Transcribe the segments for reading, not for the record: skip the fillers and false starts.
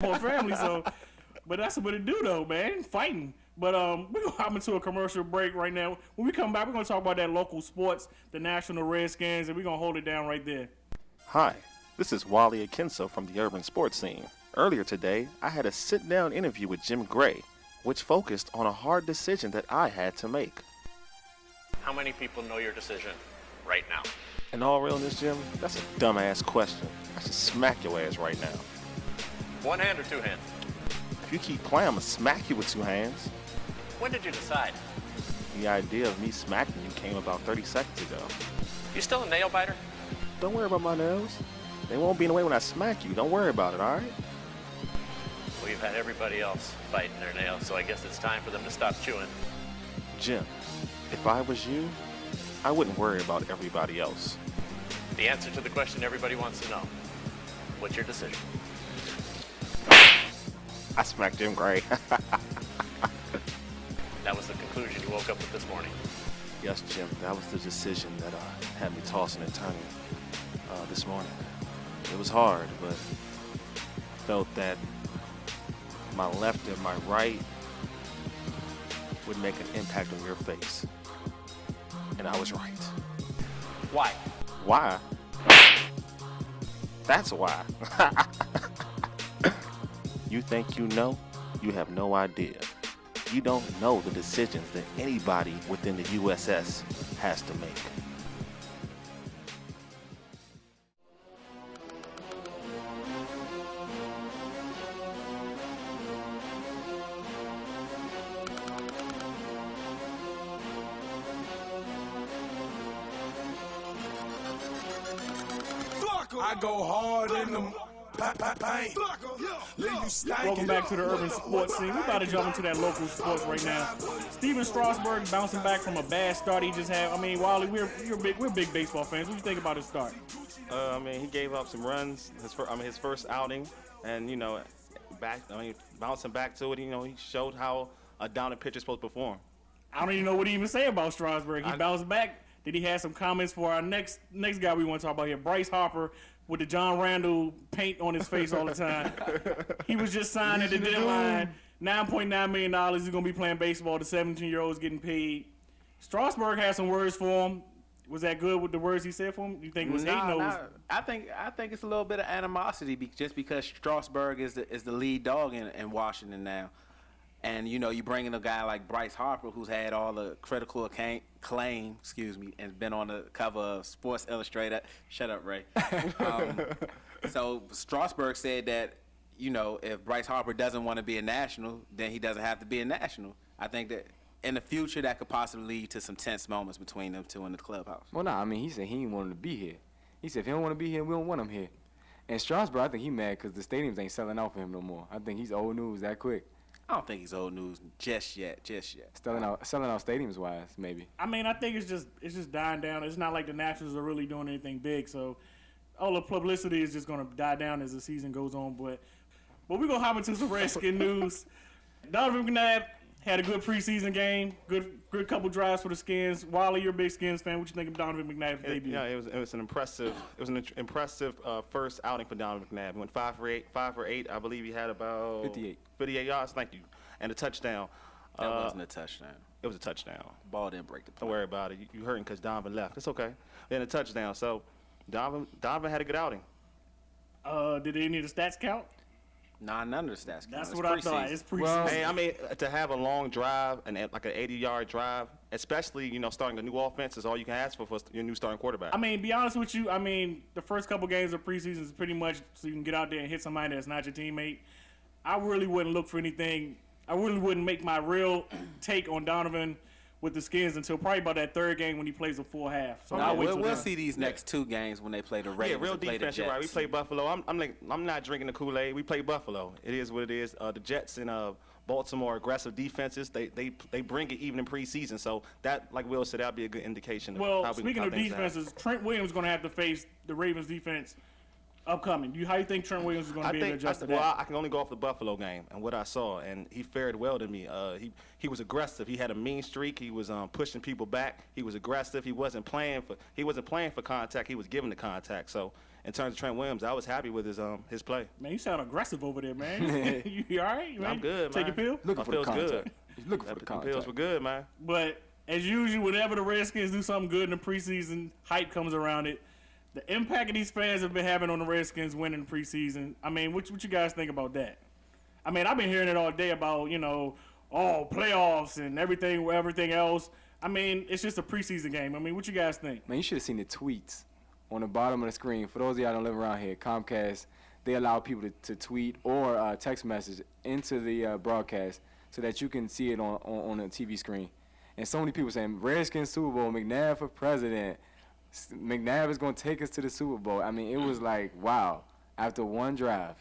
more family. So, but that's what it do though, man. Fighting. But we're gonna hop into a commercial break right now. When we come back, we're gonna talk about that local sports, the National Redskins, and we're gonna hold it down right there. Hi, this is Wally Akinso from the urban sports scene. Earlier today, I had a sit-down interview with Jim Gray, which focused on a hard decision that I had to make. How many people know your decision right now? In all realness, Jim, that's a dumbass question. I should smack your ass right now. One hand or two hands? If you keep playing, I'm gonna smack you with two hands. When did you decide? The idea of me smacking you came about 30 seconds ago. You still a nail biter? Don't worry about my nails. They won't be in the way when I smack you. Don't worry about it, all right? Well, you've had everybody else biting their nails, so I guess it's time for them to stop chewing. Jim, if I was you, I wouldn't worry about everybody else. The answer to the question everybody wants to know. What's your decision? I smacked Jim Gray. That was the conclusion you woke up with this morning. Yes, Jim, that was the decision that had me tossing and turning this morning. It was hard, but I felt that my left and my right would make an impact on your face. And I was right. Why? Why? That's why. You think you know? You have no idea. You don't know the decisions that anybody within the USS has to make. I go hard in the paint. Welcome back to the urban sports scene. We're about to jump into that local sports right now. Steven Strasburg bouncing back from a bad start he just had. I mean, Wally, we're big baseball fans. What do you think about his start? He gave up some runs his first outing, and bouncing back to it. He showed how a dominant pitcher is supposed to perform. I don't even know what to even say about Strasburg. He bounced back. Did he have some comments for our next guy we want to talk about here, Bryce Harper, with the John Randall paint on his face all the time? He was just signed at the deadline. $9.9 million. He's going to be playing baseball. The 17-year-old's getting paid. Strasburg had some words for him. Was that good with the words he said for him? You think it was hating? I think it's a little bit of animosity just because Strasburg is the lead dog in Washington now. And, you bring in a guy like Bryce Harper, who's had all the critical acclaim, and been on the cover of Sports Illustrated. Shut up, Ray. So Strasburg said that, if Bryce Harper doesn't want to be a national, then he doesn't have to be a national. I think that in the future that could possibly lead to some tense moments between them two in the clubhouse. Well, no, he said he didn't want him to be here. He said if he don't want to be here, we don't want him here. And Strasburg, I think he mad because the stadiums ain't selling out for him no more. I think he's old news that quick. I don't think he's old news just yet. Selling out stadiums wise, maybe. I mean, I think it's just dying down. It's not like the Nationals are really doing anything big, so all the publicity is just gonna die down as the season goes on. But we're gonna hop into some Redskin news. Donovan McNabb had a good preseason game. Good couple drives for the Skins. Wally, you're a big Skins fan. What you think of Donovan McNabb's debut? Yeah, it was an impressive first outing for Donovan McNabb. He went 5 for 8. I believe he had about 58 yards. Thank you, and a touchdown. That wasn't a touchdown. It was a touchdown. Ball didn't break the play. Don't worry about it. You hurting because Donovan left. It's okay. Then a touchdown. So Donovan had a good outing. Did any of the stats count? Nah, none of the stats count. That's what I thought. It's preseason. Hey, to have a long drive and like an 80-yard drive, especially starting a new offense, is all you can ask for your new starting quarterback. I mean, be honest with you. I mean, the first couple games of preseason is pretty much so you can get out there and hit somebody that's not your teammate. I really wouldn't look for anything. I really wouldn't make my real take on Donovan with the Skins until probably about that third game when he plays a full half. So we'll see these next two games when they play the Ravens. Yeah, real and play defense. The Jets. Right. We play Buffalo. I'm not drinking the Kool-Aid. We play Buffalo. It is what it is. The Jets and Baltimore aggressive defenses. They bring it even in preseason. So that, like Will said, that'd be a good indication. Of speaking of defenses, Trent Williams is going to have to face the Ravens defense upcoming. How do you think Trent Williams is going to be able to adjust to that? Well, I can only go off the Buffalo game and what I saw, and he fared well to me. He was aggressive. He had a mean streak. He was pushing people back. He was aggressive. He wasn't playing for contact. He was giving the contact. So in terms of Trent Williams, I was happy with his play. Man, you sound aggressive over there, man. you all right, man? I'm good, Take man. your pill? Looking for the feels contact. good. He's looking for the The contact. pills were good, man. But as usual, whenever the Redskins do something good in the preseason, hype comes around it. The impact of these fans have been having on the Redskins winning the preseason. I mean, what you guys think about that? I mean, I've been hearing it all day about, playoffs and everything else. I mean, it's just a preseason game. I mean, what you guys think? Man, you should have seen the tweets on the bottom of the screen. For those of y'all that don't live around here, Comcast, they allow people to tweet or text message into the broadcast so that you can see it on the TV screen. And so many people saying, Redskins Super Bowl, McNabb for president. McNabb is going to take us to the Super Bowl. I mean, it was like, wow, after one drive.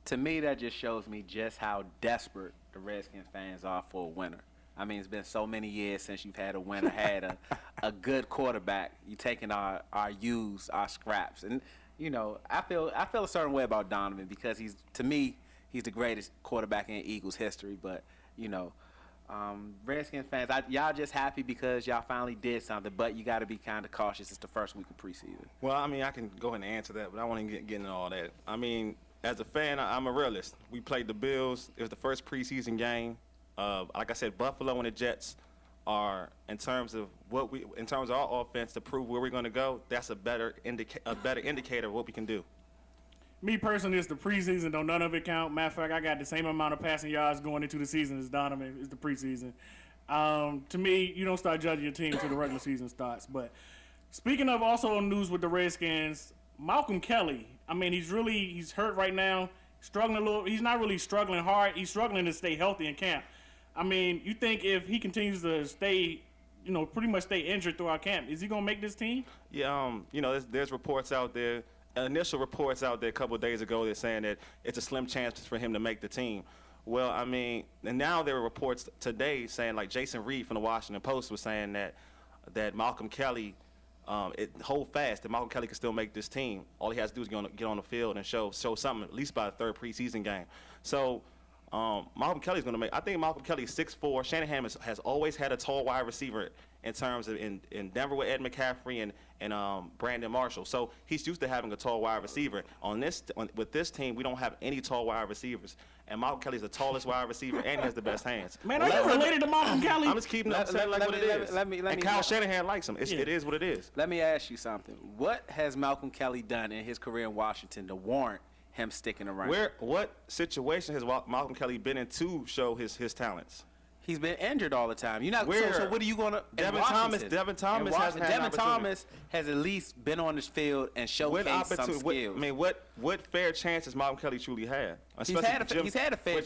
To me, that just shows me just how desperate the Redskins fans are for a winner. I mean, it's been so many years since you've had a winner, had a good quarterback. You taking our U's, our scraps, and I feel a certain way about Donovan because to me he's the greatest quarterback in Eagles history. But Redskins fans, y'all just happy because y'all finally did something, but you got to be kind of cautious. It's the first week of preseason. Well, I mean, I can go ahead and answer that, but I want to get into all that. I mean, as a fan, I'm a realist. We played the Bills. It was the first preseason game. Like I said, Buffalo and the Jets are, in terms of our offense to prove where we're going to go, that's a better indicator of what we can do. Me personally, it's the preseason. Don't none of it count. Matter of fact, I got the same amount of passing yards going into the season as Donovan. It's the preseason. To me, you don't start judging your team until the regular season starts. But speaking of also news with the Redskins, Malcolm Kelly. I mean, he's hurt right now, struggling a little. He's not really struggling hard. He's struggling to stay healthy in camp. I mean, you think if he continues to stay, pretty much stay injured throughout camp, is he gonna make this team? Yeah, there's reports out there. Initial reports out there a couple of days ago they're saying that it's a slim chance for him to make the team. Well, I mean, and now there are reports today saying, like Jason Reed from the Washington Post was saying that Malcolm Kelly, hold fast that Malcolm Kelly can still make this team. All he has to do is get on the field and show something at least by the third preseason game. So Malcolm Kelly's going to make. I think Malcolm Kelly's 6'4". Shanahan has always had a tall wide receiver in terms of in Denver with Ed McCaffrey and Brandon Marshall. So he's used to having a tall wide receiver. With this team, we don't have any tall wide receivers. And Malcolm Kelly's the tallest wide receiver, and he has the best hands. Man, are you related to Malcolm Kelly? I'm just keeping it like what it is. And Kyle Shanahan likes him. It is what it is. Let me ask you something. What has Malcolm Kelly done in his career in Washington to warrant him sticking around? What situation has Malcolm Kelly been in to show his talents? He's been injured all the time. You're not. So what are you going to? Devin Thomas hasn't had Devin Thomas has at least been on this field and showcased some skills. I mean, what fair chance has Malcolm Kelly truly had? He's had a fair chance. He's had a fair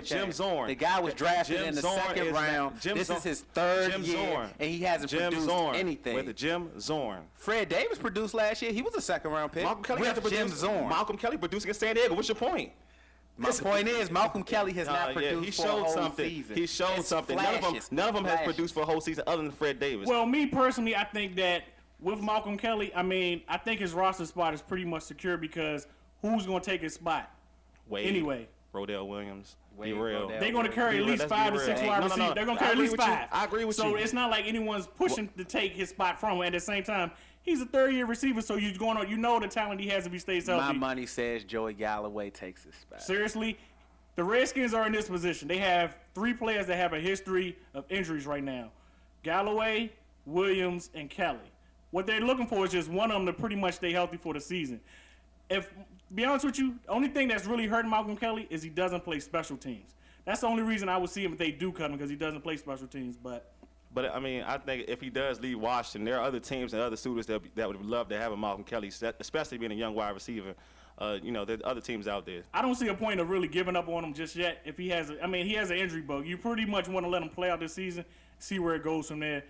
chance. Jim Zorn. The guy was drafted in the second round. This is his third year, and he hasn't produced anything. With Jim Zorn. Fred Davis produced last year. He was a second round pick. Malcolm Kelly with Jim Zorn. Malcolm Kelly produced against San Diego. What's your point? My point is, Malcolm Kelly has not produced for a whole season. He showed something. None of them has produced for a whole season other than Fred Davis. Well, me personally, I think that with Malcolm Kelly, I think his roster spot is pretty much secure because who's going to take his spot? Wade, anyway. Rodell Williams. They're going to carry at least 5 to 6 wide receivers. They're going to carry at least 5. I agree with you. So it's not like anyone's pushing to take his spot from him. At the same time, he's a third-year receiver, so the talent he has if he stays healthy. My money says Joey Galloway takes his spot. Seriously? The Redskins are in this position. They have 3 players that have a history of injuries right now. Galloway, Williams, and Kelly. What they're looking for is just one of them to pretty much stay healthy for the season. To be honest with you, the only thing that's really hurting Malcolm Kelly is he doesn't play special teams. That's the only reason I would see him if they do cut him, because he doesn't play special teams. But I mean, I think if he does leave Washington, there are other teams and other suitors that would love to have a Malcolm Kelly, especially being a young wide receiver. There's other teams out there. I don't see a point of really giving up on him just yet. If he has, he has an injury bug. You pretty much want to let him play out this season, see where it goes from there.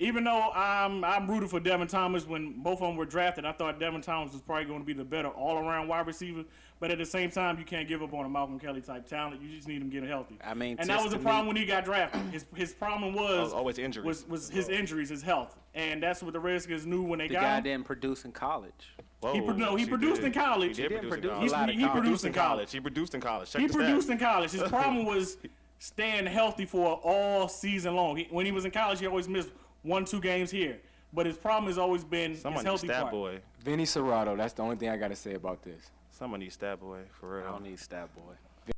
Even though I'm rooting for Devin Thomas when both of them were drafted, I thought Devin Thomas was probably going to be the better all-around wide receiver. But at the same time, you can't give up on a Malcolm Kelly type talent. You just need him getting healthy. And that was the problem when he got drafted. His problem was always injuries. Was his injuries, his health, and that's what the Redskins knew when they got him. The guy didn't produce in college. He produced in college. He produced in college. He produced in college. He produced in college. His problem was staying healthy for all season long. When he was in college, he always missed 1-2 games here. But his problem has always been Someone his needs healthy Stat part. Boy. Vinny Serrato. That's the only thing I got to say about this. Someone needs Stat Boy for I real. don't need Stat Boy.